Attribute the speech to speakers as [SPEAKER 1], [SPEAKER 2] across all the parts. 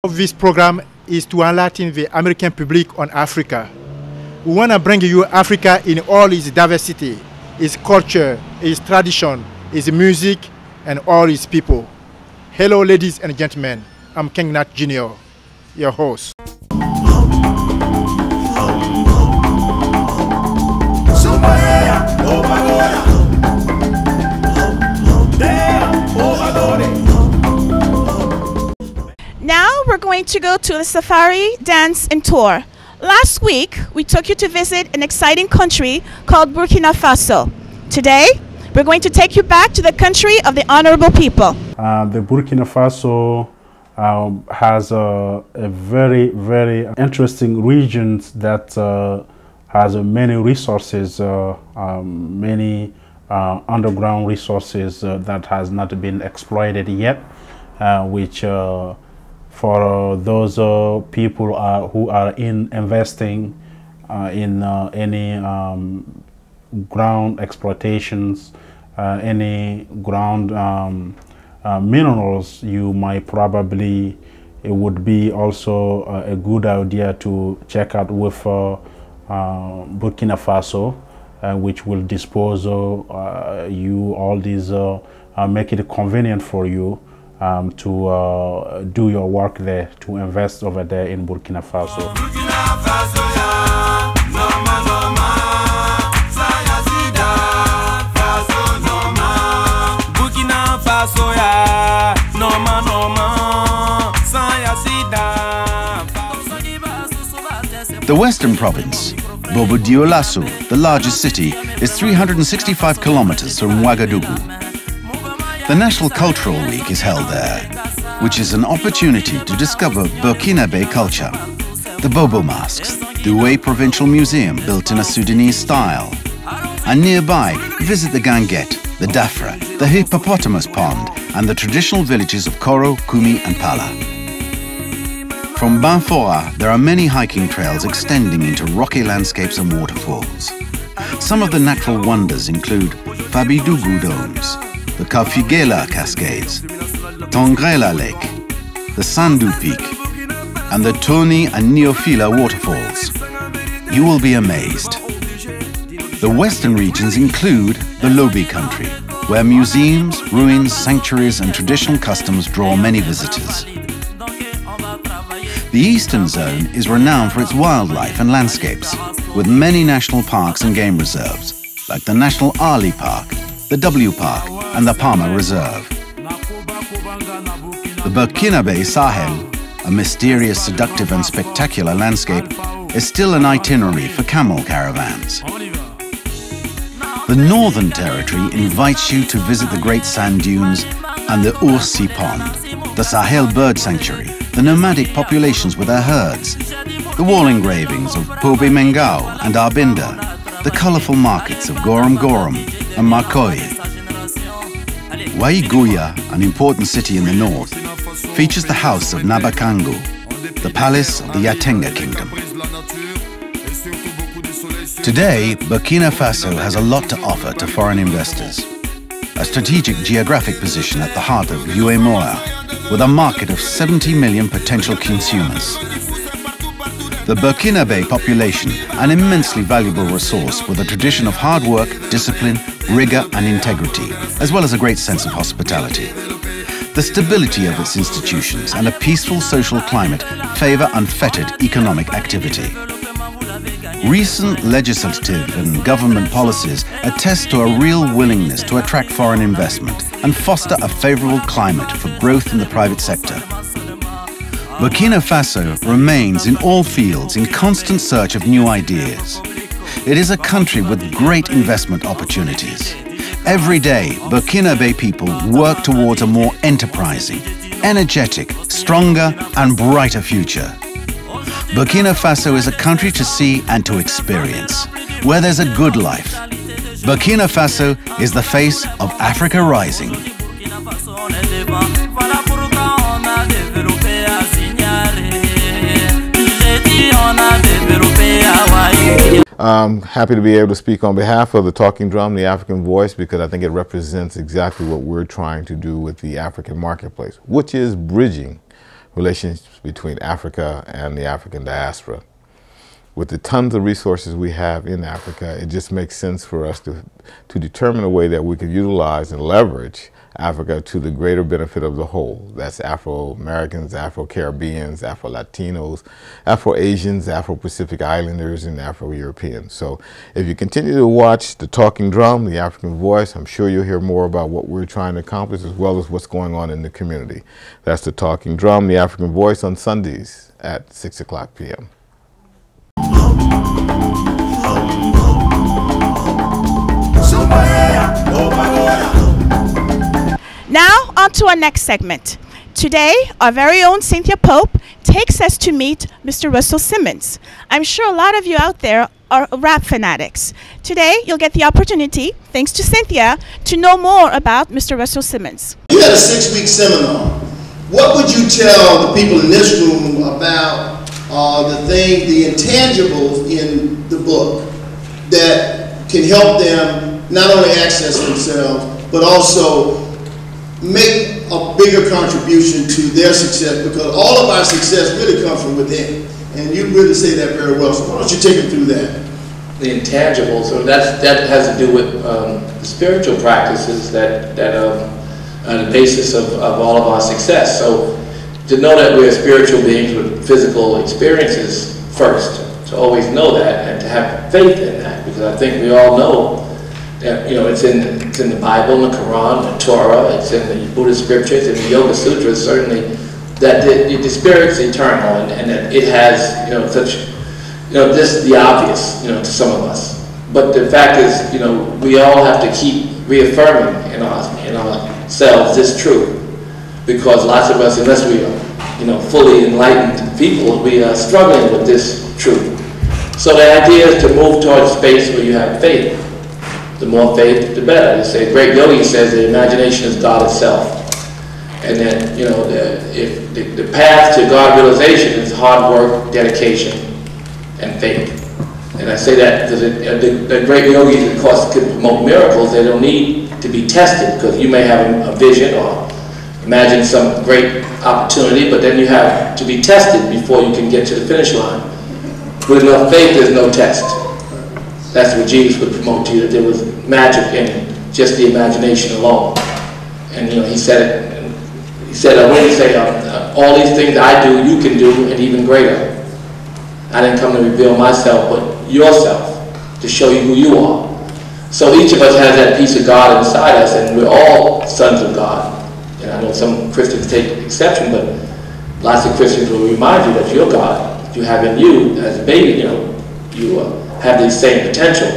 [SPEAKER 1] Of this program is to enlighten the American public on Africa. We want to bring you Africa in all its diversity, its culture, its tradition, its music, and all its people. Hello, ladies and gentlemen. I'm King Nat Jr., your host.
[SPEAKER 2] Now we're going to go to the safari, dance, and tour. Last week, we took you to visit an exciting country called Burkina Faso. Today, we're going to take you back to the country of the honorable people.
[SPEAKER 3] The Burkina Faso has a very, very interesting region that has many resources, many underground resources that has not been exploited yet, which for those people who are investing in any ground exploitations, any ground minerals, you might probably, it would be also a good idea to check out with Burkina Faso, which will dispose you all these, make it convenient for you to do your work there, to invest over there in Burkina Faso.
[SPEAKER 4] The Western Province, Bobo-Dioulasso, the largest city, is 365 kilometers from Ouagadougou. The National Cultural Week is held there, which is an opportunity to discover Burkinabe culture. The Bobo masks, the Oué Provincial Museum built in a Sudanese style. And nearby, visit the Ganguette, the Dafra, the Hippopotamus Pond, and the traditional villages of Koro, Kumi, and Pala. From Banfora, there are many hiking trails extending into rocky landscapes and waterfalls. Some of the natural wonders include Fabidougou Domes, the Kafigela Cascades, Tongrela Lake, the Sandu Peak, and the Toni and Neofila waterfalls. You will be amazed. The western regions include the Lobi country, where museums, ruins, sanctuaries, and traditional customs draw many visitors. The eastern zone is renowned for its wildlife and landscapes, with many national parks and game reserves, like the National Ali Park, the W Park, and the Palma Reserve. The Burkinabe Sahel, a mysterious, seductive, and spectacular landscape, is still an itinerary for camel caravans. The Northern Territory invites you to visit the Great Sand Dunes and the Oursi Pond, the Sahel Bird Sanctuary, the nomadic populations with their herds, the wall engravings of Pobe Mengao and Arbinda, the colorful markets of Gorom Gorom and Marcoy. Waiguya, an important city in the north, features the house of Nabakango, the palace of the Yatenga kingdom. Today, Burkina Faso has a lot to offer to foreign investors. A strategic geographic position at the heart of UEMOA, with a market of 70 million potential consumers. The Burkinabe population, an immensely valuable resource with a tradition of hard work, discipline, rigor, and integrity, as well as a great sense of hospitality. The stability of its institutions and a peaceful social climate favor unfettered economic activity. Recent legislative and government policies attest to a real willingness to attract foreign investment and foster a favorable climate for growth in the private sector. Burkina Faso remains in all fields in constant search of new ideas. It is a country with great investment opportunities. Every day, Burkinabe people work towards a more enterprising, energetic, stronger, and brighter future. Burkina Faso is a country to see and to experience, where there's a good life. Burkina Faso is the face of Africa rising.
[SPEAKER 5] I'm happy to be able to speak on behalf of the Talking Drum, the African Voice, because I think it represents exactly what we're trying to do with the African marketplace, which is bridging relationships between Africa and the African diaspora. With the tons of resources we have in Africa, it just makes sense for us to determine a way that we could utilize and leverage Africa to the greater benefit of the whole. That's Afro-Americans, Afro-Caribbeans, Afro-Latinos, Afro-Asians, Afro-Pacific Islanders, and Afro-Europeans. So if you continue to watch The Talking Drum, The African Voice, I'm sure you'll hear more about what we're trying to accomplish as well as what's going on in the community. That's The Talking Drum, The African Voice on Sundays at 6 o'clock p.m.
[SPEAKER 2] Now, on to our next segment. Today, our very own Cynthia Pope takes us to meet Mr. Russell Simmons. I'm sure a lot of you out there are rap fanatics. Today, you'll get the opportunity, thanks to Cynthia, to know more about Mr. Russell Simmons.
[SPEAKER 6] You had a 6-week seminar. What would you tell the people in this room about the intangibles in the book that can help them not only access themselves, but also make a bigger contribution to their success, because all of our success really comes from within. And you really say that very well. So why don't you take them through that?
[SPEAKER 7] The intangibles, so that has to do with the spiritual practices that are the basis of all of our success. So to know that we're spiritual beings with physical experiences first, to always know that and to have faith in that, because I think we all know that, you know, it's in the Bible, in the Quran, the Torah, it's in the Buddhist scriptures, in the Yoga Sutras, certainly, that the spirit's eternal and that it has, you know, such, you know, this is the obvious, you know, to some of us. But the fact is, you know, we all have to keep reaffirming in ourselves this truth, because lots of us, unless we are, you know, fully enlightened people, we are struggling with this truth. So the idea is to move towards a space where you have faith. The more faith, the better. They say, great yogi says the imagination is God itself. And then, you know, the path to God realization is hard work, dedication, and faith. And I say that because the great yogis, of course, can promote miracles. They don't need to be tested, because you may have a vision or imagine some great opportunity, but then you have to be tested before you can get to the finish line. With enough faith, there's no test. That's what Jesus would promote to you, that there was magic in just the imagination alone. And, you know, he said it. He said, when he said, all these things I do, you can do, and even greater. I didn't come to reveal myself, but yourself, to show you who you are. So each of us has that piece of God inside us, and we're all sons of God. And I know some Christians take exception, but lots of Christians will remind you that you're God, that you have in you as a baby, you know, you have the same potential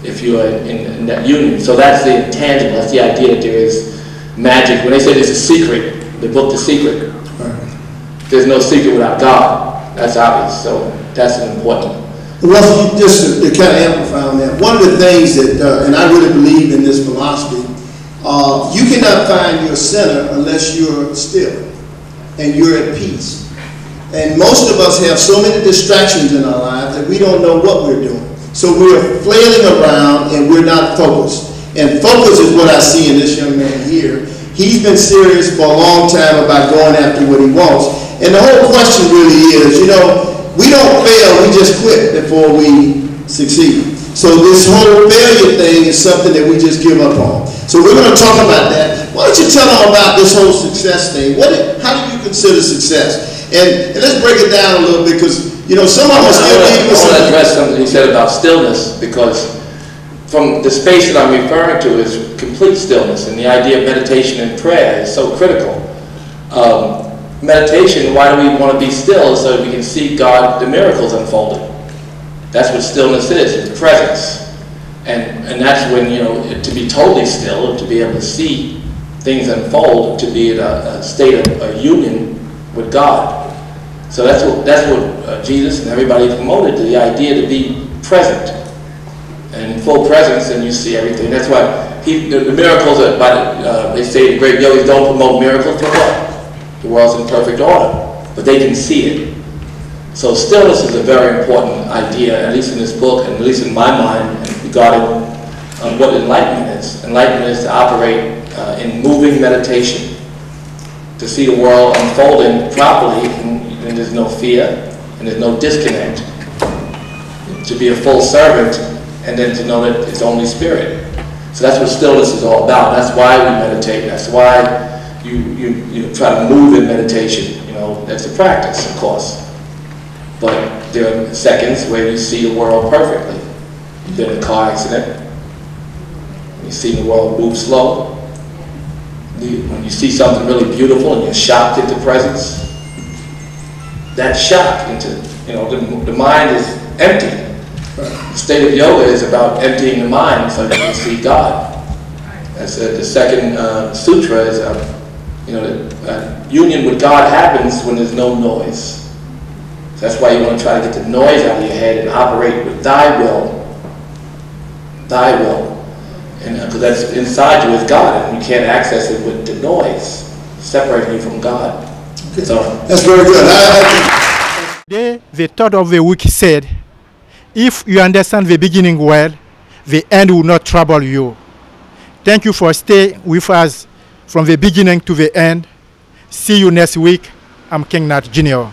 [SPEAKER 7] if you are in that union. So that's the intangible, that's the idea that there is magic. When they say there's a secret, the book The Secret, there's no secret without God. That's obvious, so that's an important.
[SPEAKER 6] Well, just to kind of amplify on that, one of the things that, and I really believe in this philosophy, you cannot find your center unless you're still and you're at peace. And most of us have so many distractions in our lives that we don't know what we're doing. So we're flailing around and we're not focused. And focus is what I see in this young man here. He's been serious for a long time about going after what he wants. And the whole question really is, you know, we don't fail, we just quit before we succeed. So this whole failure thing is something that we just give up on. So we're going to talk about that. Why don't you tell them about this whole success thing? How do you consider success? And let's break it down a little bit, because, you know, some of us still need to... I want to
[SPEAKER 7] address something you said about stillness, because from the space that I'm referring to is complete stillness, and the idea of meditation and prayer is so critical. Meditation, why do we want to be still? So that we can see God, the miracles unfolding. That's what stillness is, it's presence. And that's when, you know, to be totally still, to be able to see things unfold, to be in a state of a union with God. So that's what Jesus and everybody promoted, the idea to be present. And in full presence, and you see everything. That's why the miracles, they say the great yogis don't promote miracles, for what? The world's in perfect order, but they can see it. So stillness is a very important idea, at least in this book, and at least in my mind, regarding what enlightenment is. Enlightenment is to operate in moving meditation. to see the world unfolding properly, and there's no fear, and there's no disconnect. To be a full servant, and then to know that it's only spirit. So that's what stillness is all about. That's why we meditate. That's why you try to move in meditation. You know, that's a practice, of course. But there are seconds where you see the world perfectly. You've been in a car accident. You see the world move slow. When you see something really beautiful and you're shocked into presence, that shock into, you know, the mind is empty. The state of yoga is about emptying the mind so that you can see God. That's the second sutra is, you know, union with God happens when there's no noise. So that's why you want to try to get the noise out of your head and operate with thy will, and because that's inside you is God, and you can't access it with the noise separating you from God.
[SPEAKER 6] Okay.
[SPEAKER 7] So
[SPEAKER 6] that's very good.
[SPEAKER 1] Today, the thought of the week said, if you understand the beginning well, the end will not trouble you. Thank you for staying with us from the beginning to the end. See you next week. I'm King Nat Jr.